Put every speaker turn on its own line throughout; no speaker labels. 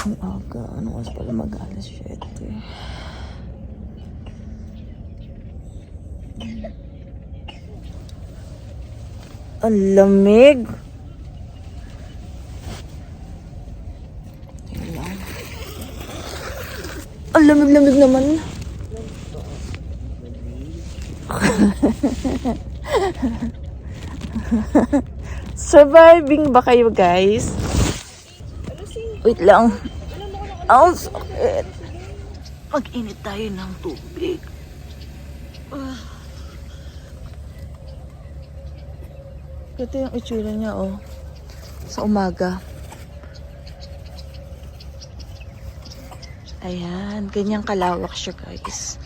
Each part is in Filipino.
Ang aga. Ano oras pala mag-alas 7? Ang lamig. Ang lamig-lamig naman. Surviving ba kayo, guys? Wait lang. Ang sakit. Mag-init tayo ng tubig. Ito yung itsura niya, oh. Sa umaga. Ayan. Ganyang kalawak siya, guys.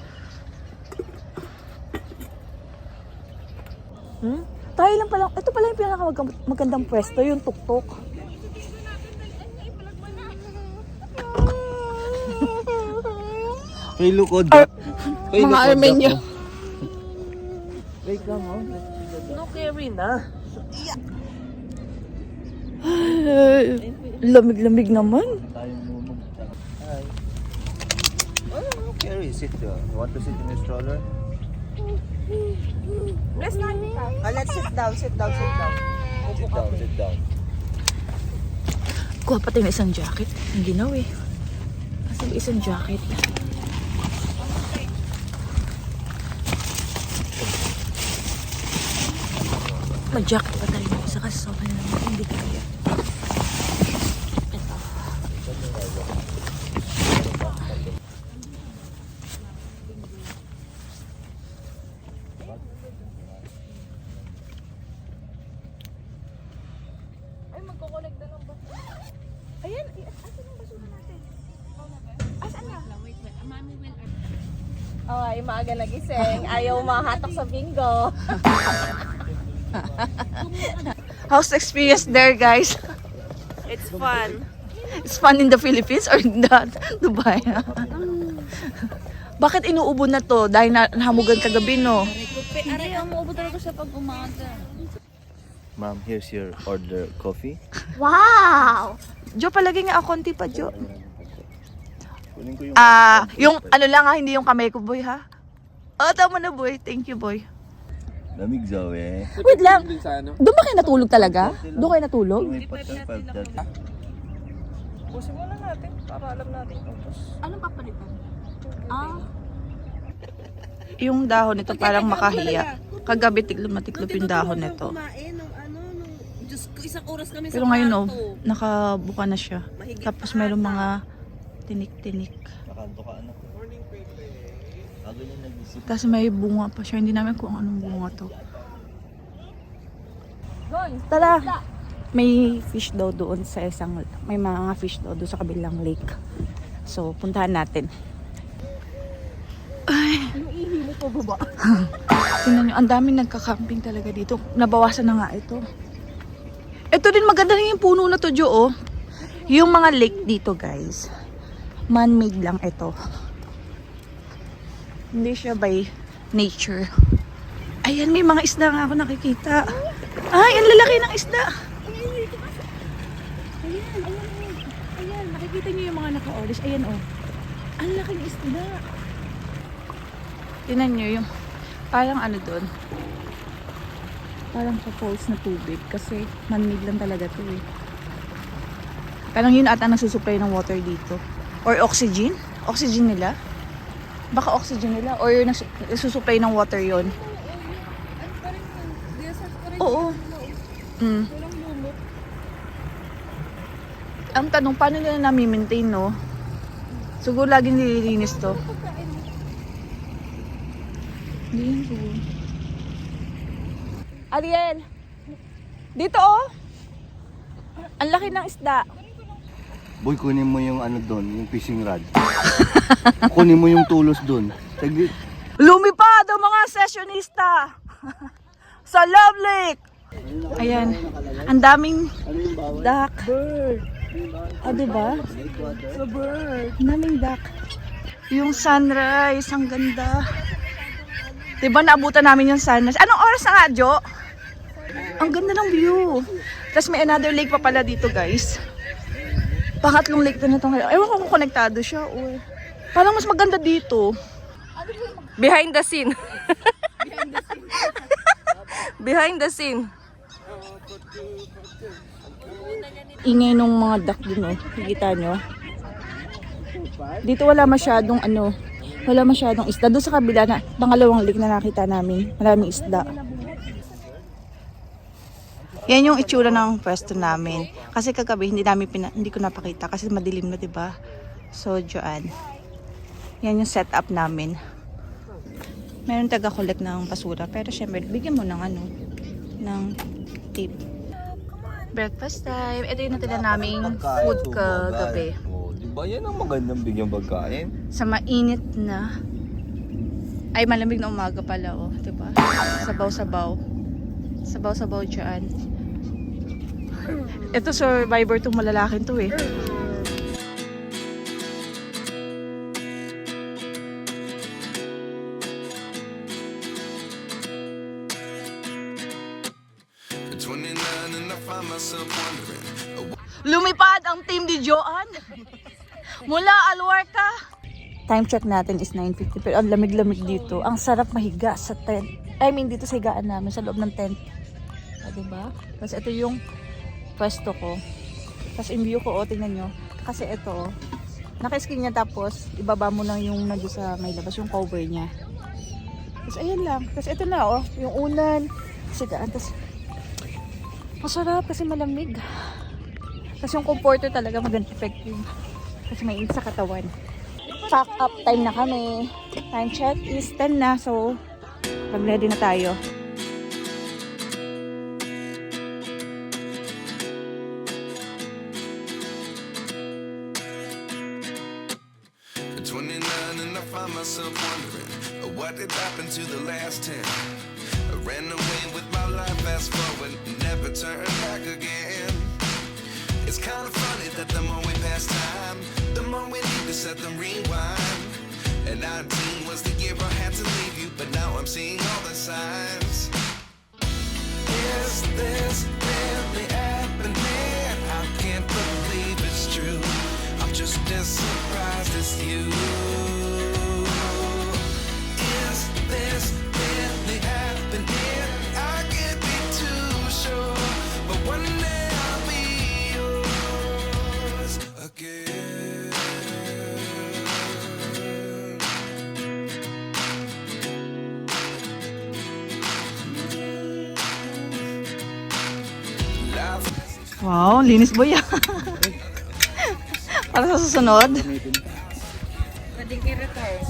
Tayo lang pala. Ito pala yung pinakamagandang pwesto, yung tuktok.
May lukod.
Mga Armenyo. Wait lang, oh. No carry na. Lamig-lamig naman.
Oh, carry. Sit down. You want to sit in the stroller?
Let's sit down.
Sit down.
Kuha pa tayo ng isang jacket. Ang ginaw eh. Kasi isang jacket. Mag-jacket pa tayo ng isa kasi sobrang naman hindi kaya. Ito.
Ay, magkukolekta ng basura. Ayan, asan yung basura natin? Asan na? Oh, ay maaga nagising. Ayaw mahatak sa bingo.
How's the experience there, guys?
It's fun.
It's fun in the Philippines or in Dubai? Bakit inuubo na to? Dahil nahamugan kagabi, no?
Hindi, umuubo talaga siya pag umaga.
Ma'am, here's your order coffee.
Wow!
Jo, palagi nga ako konti pa, Jo.
Kunin ko yung...
Yung ano lang ha, hindi yung kamay ko, boy, ha? Oh, tama na, boy. Thank you, boy.
Lamig, Zoe.
Wait lang. Doon ba kayo natulog talaga? Doon kayo natulog?
May patapal dati.
Pusin muna natin para alam natin kung anong papalitan?
Yung dahon nito parang makahiya. Kagabi tiklop yung dahon nito.
Diyos ko, isang oras kami
Pero ngayon, oh, nakabuka na siya. Tapos mayroong mga tinik-tinik.
Nakanto ka, anak. Ganyan nag-isip.
Tapos may bunga pa siya. Hindi namin kung anong bunga to. Tara! May fish daw doon sa may mga fish daw doon sa kabilang lake. So, puntahan natin. Ay!
Yung ihi mo pa baba.
Tingnan nyo, ang daming nagka-camping talaga dito. Nabawasan na nga ito. Ito din maganda rin yung puno na to, Jo, oh. Yung mga lake dito, guys. Man-made lang ito. Hindi siya by nature. Ayan, may mga isda nga ako nakikita. Ay, ang lalaki ng isda. Ayan, nakikita niyo yung mga naka-orange. Ayan, oh. Ang laki ng isda. Tingnan niyo yung parang ano doon. Parang sa falls na tubig kasi man-made lang talaga to eh. Parang yun ata nagsusupply ng water dito. Or oxygen? Oxygen nila? Baka oxygen nila or nagsusupply ng water yon. Oo. Ang tanong, paano nila nami-maintain, no? Siguro laging nililinis to. Hindi yun siguro. Ariel! Dito, oh! Ang laki ng isda.
Boy, kunin mo yung ano doon, yung fishing rod. Kunin mo yung tulos doon.
Lumipad ang mga sessionista sa Love Lake. Ayan, ang daming duck.
Bird.
Diba?
Sa bird.
Ang daming duck. Yung sunrise, ang ganda. Diba naabutan namin yung sunrise? Anong oras na nga, Jo? Ang ganda ng view. Tapos may another lake pa pala dito, guys. Pangatlong lake na itong ewan ko kung konektado siya or parang mas maganda dito.
Behind the scene. Behind the scene.
Ingay nung mga duck dun oh. Nakikita nyo? Dito wala masyadong wala masyadong isda. Doon sa kabila na pangalawang lake na nakita namin. Maraming isda. Yan yung itsura ng pwesto namin. Kasi kagabi hindi ko napakita kasi madilim na, 'di ba? So, diyan. Yan yung setup namin. Meron taga-collect ng basura, pero syempre bigyan mo ng ng tip. Breakfast time. Ito yung natila naming food kagabi.
Oh, di ba yan ang magandang bigyang pagkain?
Sa mainit na ay malamig na umaga pala oh, 'di ba? Sabaw-sabaw. Sabaw-sabaw diyan. Ito survivor tong malalaking to eh. Lumipad ang team ni Joan mula Alwarta. Time check natin is 9:50 pero ang lamig-lamig dito. Ang sarap mahiga sa tent. I mean dito sa higaan namin sa loob ng tent. Diba? Tapos ito yung pwesto ko. Tapos yung view ko, tingnan nyo. Kasi ito, naka-skin niya tapos ibaba mo lang yung nandun sa may labas, yung cover niya. Tapos ayan lang. Tapos ito na yung unan. Sigaan. Tapos masarap kasi malamig. Tapos yung comforter talaga maganda effective. Kasi may init sa katawan. Pack up time na kami. Time check is 10 na. So, mag-ready na tayo.
At 29 and I find myself wondering what did happen to the last 10. I ran away with my life, fast forward, never turn back again. It's kind of funny that the more we pass time, the more we need to set them rewind. And 19 was the year I had to leave you, but now I'm seeing all the signs. Is this really happening? I can't believe it's true. I'm just as surprised as you. Is this really happening? I can't be too sure, but one day I'll be yours again.
Wow, linis boy ah. Para sa susunod.
Pwedeng i-return.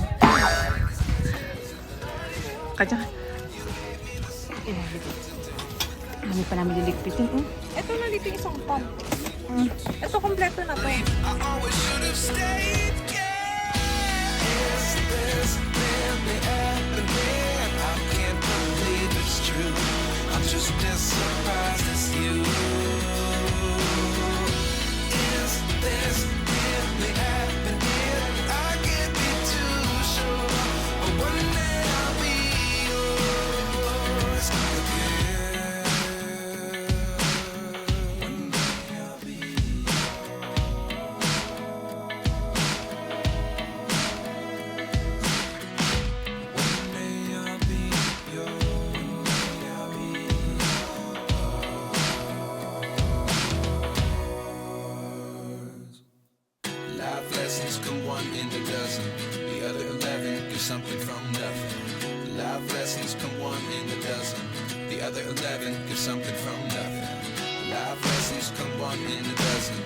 Kaya. Ano pa namin liligpitin oh.
Ito na dito yung isang pump. Ito kompleto na to.
I always should have stayed. Yeah. Is this really happening? I can't believe it's true. I'm just as surprised as you. Is this really happening? I can't be too sure, but one day I'll be yours again. One day I'll be life lessons come one in a dozen. The other 11 get something from nothing. Life lessons come one in a dozen. The other 11 get something from nothing. Life lessons come one in a dozen.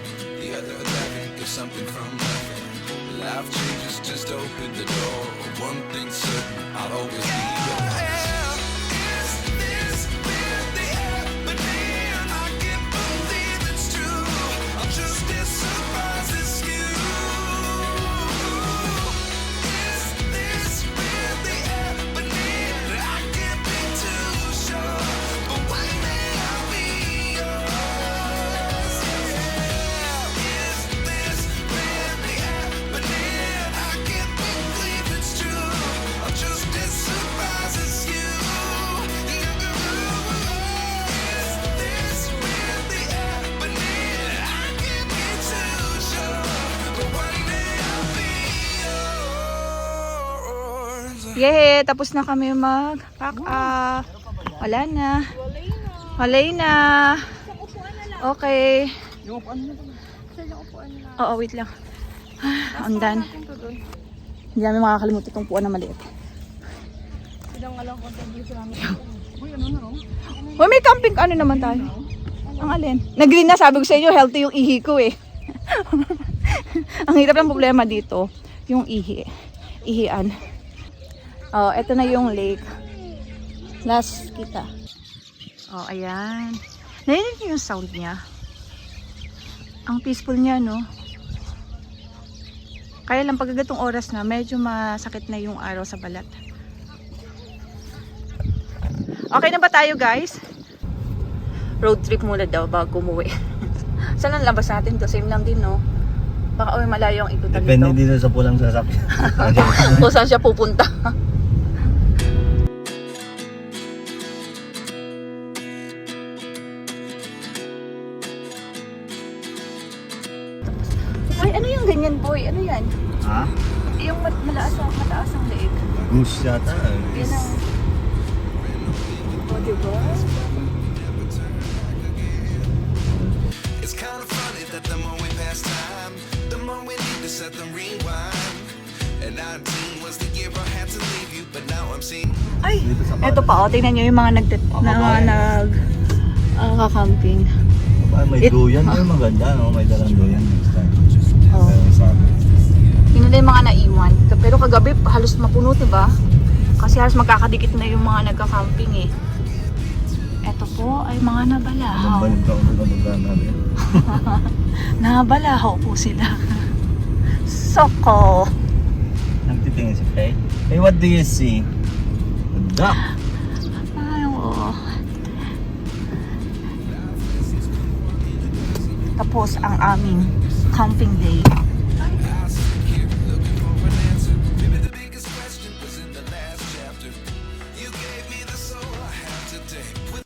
The other 11 get something from nothing. Life changes, just open the door. One thing's certain, I'll always be yours. Is this really happening? I can't believe it's true. I'm just as surprised as you. Is this really happening? I can't be too sure, but one day I'll be yours. Is this really happening? I can't believe it's true. I'm just as surprised as
Yay! Tapos na kami mag-pack up. Wala na. Wala na.
Isang upuan na lang.
Okay.
Yung upuan na lang. Sa upuan na lang.
Oo, wait lang. I'm done.
Natin to doon.
Hindi namin makakalimutan itong puan na maliit.
Silang alam ko dito namin.
Uy, may camping ano naman tayo. Ang alin? Nag-green na, sabi ko sa inyo, healthy yung ihi ko eh. Ang hirap ng problema dito, yung ihi. Ihian. Oh, eto na yung lake. Last kita. Oh, ayan. Narinig niyo yung sound niya? Ang peaceful niya, no? Kaya lang pag gatong oras na, medyo masakit na yung araw sa balat. Okay na ba tayo, guys? Road trip muna daw bago umuwi. Saan ang labas natin to? Same lang din, no? Baka malayo ang ikutan
Depende
dito.
dito sa pulang sasakyan.
Kung saan siya pupunta. Ay, ano yung ganyan, boy? Ano yan?
Ha?
Yung mataas ang leeg.
Goose yata.
Yan ang... O, diba?
It's kind of funny that the more we pass time, the more we need to set them rewind. And 19 was the year I had to leave you, but now I'm seeing.
Ay,
Dito sa
eto pa, o. Tingnan nyo yung mga nag-camping.
May
It-
duyan. Ay, maganda. No? May dalang duyan. Next time.
Oh.
Pero sa amin.
Yun na yung mga naiwan. Pero kagabi halos mapuno, diba? Kasi halos magkakadikit na yung mga nagka-camping eh. Eto po ay mga nabalahaw.
Balik ka ulit ang lugar namin.
Nabalahaw po sila. Soko.
Nagtitingin si Faye. Hey, what do you see? A duck.
Ay, oo. Tapos ang aming camping day.
Maybe the biggest question was in the last chapter. You gave me the soul I have today. With